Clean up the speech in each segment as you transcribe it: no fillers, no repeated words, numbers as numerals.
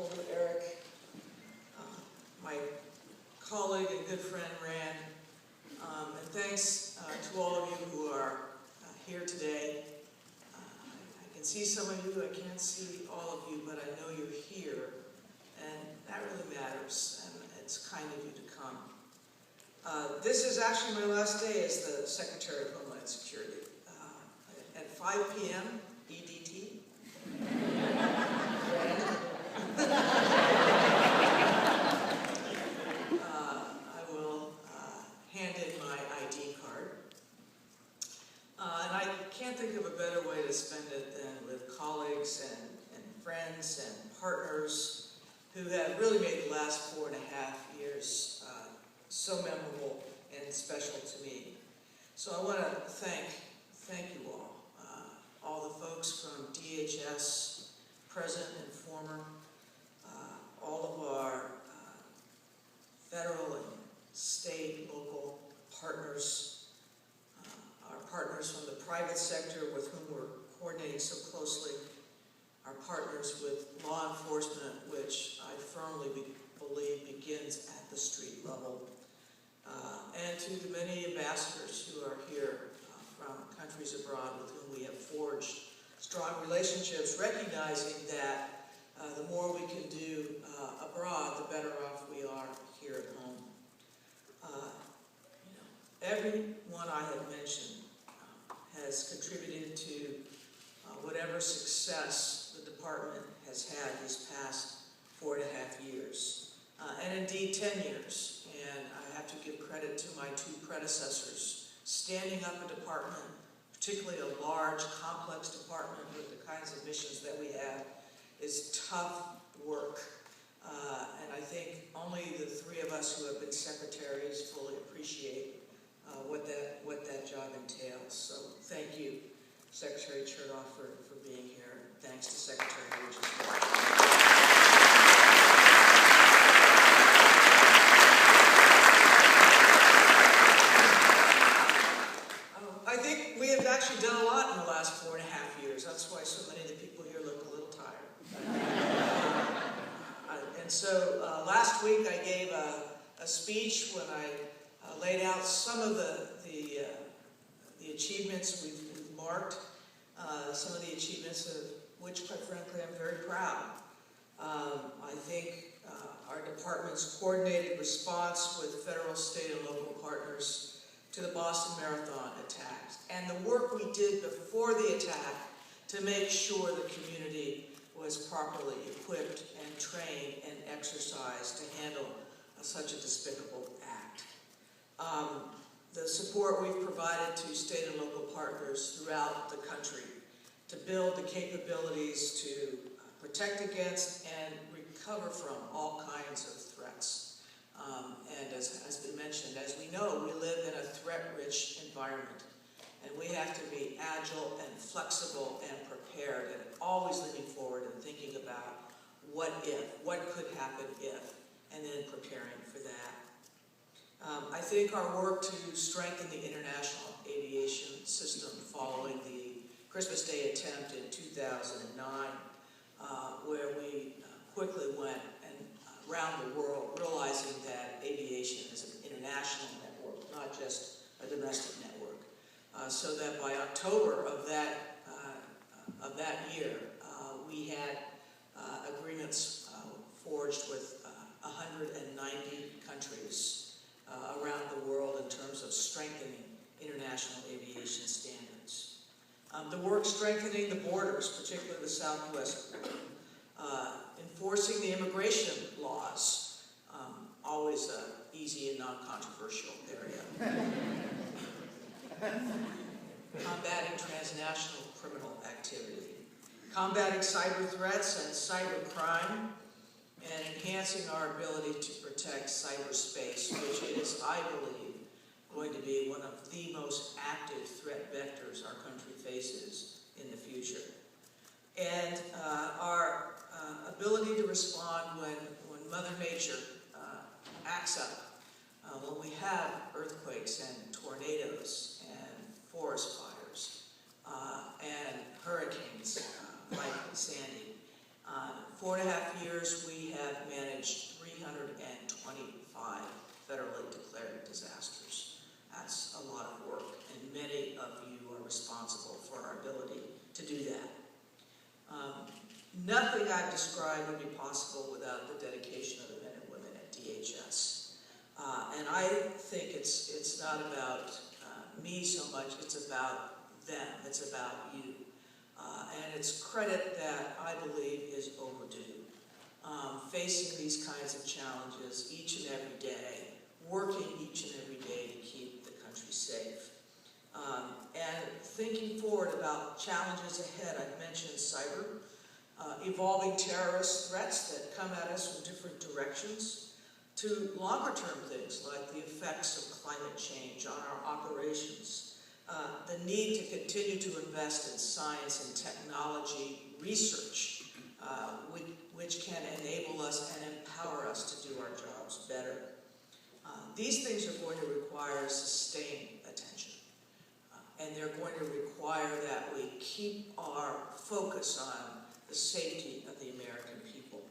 Stockholder, Eric, my colleague and good friend Rand, and thanks to all of you who are here today. I can see some of you, I can't see all of you, but I know you're here, and that really matters, and it's kind of you to come. This is actually my last day as the Secretary of Homeland Security. At 5 p.m. EDT. I will hand in my ID card. And I can't think of a better way to spend it than with colleagues and friends and partners who have really made the last 4.5 years so memorable and special to me. So I want to thank you all the folks from DHS, present and former, all of our federal and state, local partners, our partners from the private sector with whom we're coordinating so closely, our partners with law enforcement, which I firmly believe begins at the street level, and to the many ambassadors who are here from countries abroad with whom we have forged strong relationships, recognizing that the more we can do abroad, the better off we are here at home. Everyone I have mentioned has contributed to whatever success the department has had these past 4.5 years, and indeed 10 years. And I have to give credit to my two predecessors. Standing up a department, particularly a large, complex department with the kinds of missions that we have, is tough work. And I think only the three of us who have been secretaries fully appreciate what that job entails. So thank you, Secretary Chertoff, for being here. Thanks to Secretary Reagan. I think we have actually done a lot in the last 4.5 years. That's why so many of the people here look a little tired. And so last week I gave a speech when I laid out some of the achievements we've marked, some of the achievements of which, quite frankly, I'm very proud. I think our department's coordinated response with federal, state, and local partners to the Boston Marathon attacks, and the work we did before the attack to make sure the community was properly equipped and trained and exercised to handle such a despicable act. The support we've provided to state and local partners throughout the country to build the capabilities to protect against and recover from all kinds of threats. And as has been mentioned, as we know, we live in a threat-rich environment, and we have to be agile and flexible and prepared, and always leaning forward and thinking about what could happen if, and then preparing for that. I think our work to strengthen the international aviation system following the Christmas Day attempt in 2009, where we quickly went around the world, realizing that aviation is an international network, not just a domestic network. So that by October of that year, we had agreements forged with 190 countries around the world in terms of strengthening international aviation standards. The work strengthening the borders, particularly the southwest border, enforcing the immigration laws, always an easy and non-controversial area. Combating transnational criminal activity, combating cyber threats and cyber crime, and enhancing our ability to protect cyberspace, which is, I believe, going to be one of the most active threat vectors our country faces in the future. And our ability to respond when Mother Nature acts up, when we have earthquakes and tornadoes and forest fires and hurricanes like Sandy, 4.5 years, we have managed 325 federally declared disasters. That's a lot of work, and many of you are responsible for our ability to do that. Nothing I've described would be possible without the dedication of the men and women at DHS. And I think it's not about me so much, it's about them, it's about you. And it's credit that I believe is overdue. Facing these kinds of challenges each and every day, working each and every day to keep the country safe. And thinking forward about challenges ahead, I've mentioned cyber, evolving terrorist threats that come at us from different directions, to longer-term things like the effects of climate change on our operations, the need to continue to invest in science and technology research, which can enable us and empower us to do our jobs better. These things are going to require sustained attention, and they're going to require that we keep our focus on the safety of the American people.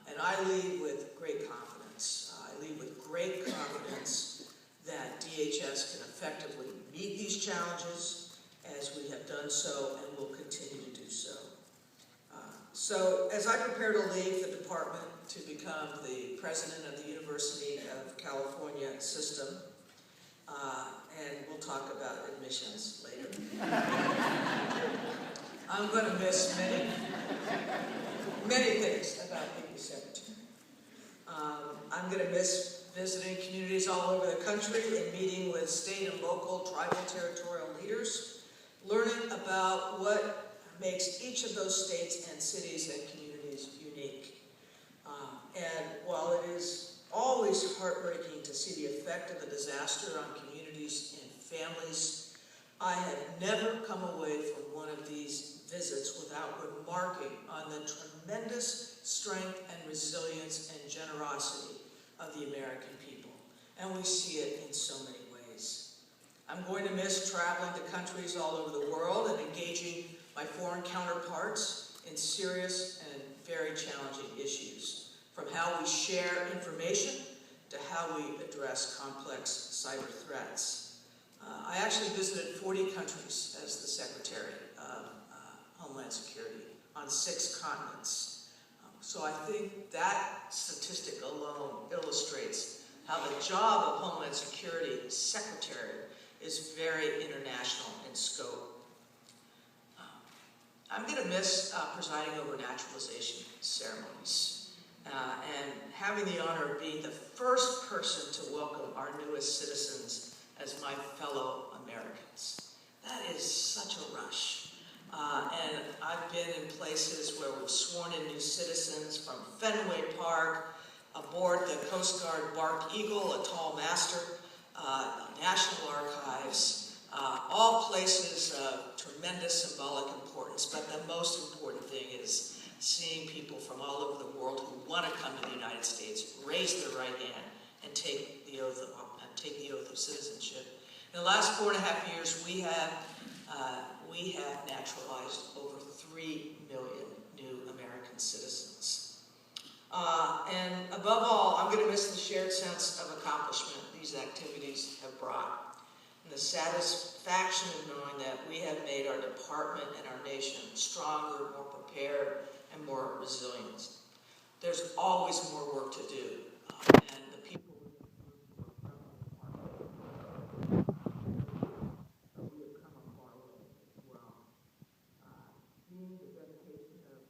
And I lead with great confidence. I lead with great confidence that DHS can effectively meet these challenges as we have done so and will continue to do so. So as I prepare to leave the department to become the president of the University of California system, and we'll talk about admissions later, I'm going to miss many things about being the secretary. I'm going to miss visiting communities all over the country and meeting with state and local, tribal, territorial leaders, learning about what makes each of those states and cities and communities unique. And while it is always heartbreaking to see the effect of a disaster on communities and families, I have never come away from one of these visits without remarking on the tremendous strength and resilience and generosity of the American people. And we see it in so many ways. I'm going to miss traveling to countries all over the world and engaging my foreign counterparts in serious and very challenging issues, from how we share information to how we address complex cyber threats. I actually visited 40 countries as the Secretary of Homeland Security on 6 continents. So I think that statistic alone illustrates how the job of Homeland Security Secretary is very international in scope. I'm going to miss presiding over naturalization ceremonies and having the honor of being the first person to welcome our newest citizens as my fellow Americans. That is such a rush. And I've been in places where we've sworn in new citizens, from Fenway Park, aboard the Coast Guard Bark Eagle, a tall master, National Archives, all places of tremendous symbolic importance, but the most important thing is seeing people from all over the world who want to come to the United States raise their right hand and take the oath of citizenship. In the last 4.5 years, we have naturalized over 3 million new American citizens. And above all, I'm going to miss the shared sense of accomplishment these activities have brought, and the satisfaction of knowing that we have made our department and our nation stronger, more prepared, and more resilient. There's always more work to do, and the people we have come a far way as well. Seeing the dedication of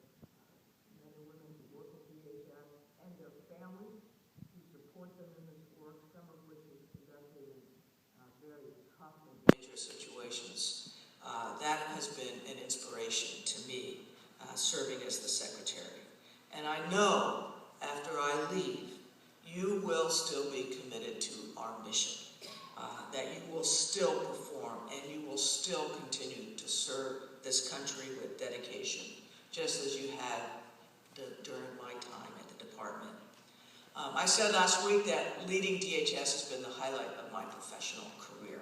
men and women who work at DHS and their families who support them in this work, some of which is conducted in very tough and dangerous situations. That has been an inspiration to me, serving as the secretary. And I know after I leave, you will still be committed to our mission, that you will still perform and you will still continue to serve this country with dedication, just as you have during my time at the department. I said last week that leading DHS has been the highlight of my professional career,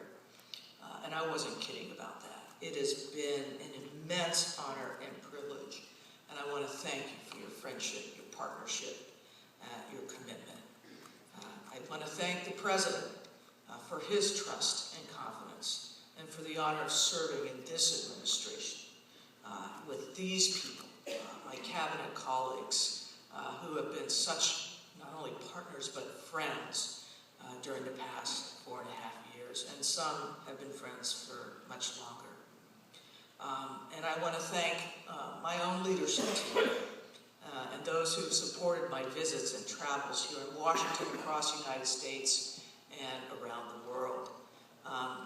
and I wasn't kidding about that. It has been an immense honor and privilege, and I want to thank you for your friendship, your partnership, your commitment. I want to thank the President for his trust and confidence, and for the honor of serving in this administration with these people, my cabinet colleagues, who have been such not only partners but friends during the past 4.5 years, and some have been friends for much longer. And I want to thank my own leadership team and those who have supported my visits and travels here in Washington, across the United States, and around the world.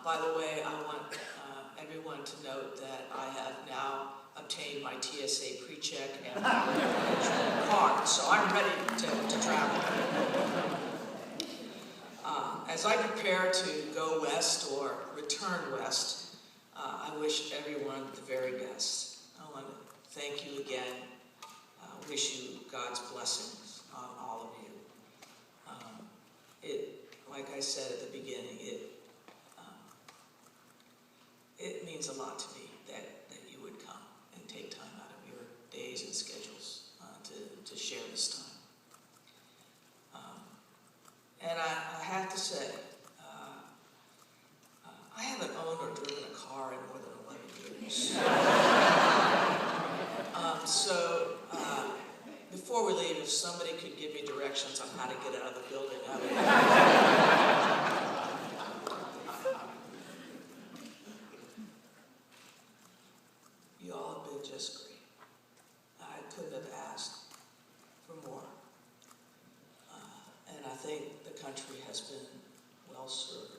By the way, I want everyone to note that I have now obtained my TSA pre-check and card, so I'm ready to travel. As I prepare to go west or return west, I wish everyone the very best. I want to thank you again. Wish you God's blessings on all of you. Like I said at the beginning, it means a lot to me that you would come and take time out of your days and schedules to share this time. And I have to say, I haven't owned or driven a car in more than 11 years. So before we leave, if somebody could give me directions on how to get out of the building, I would. You all have been just great. I couldn't have asked for more. And I think the country has been well served.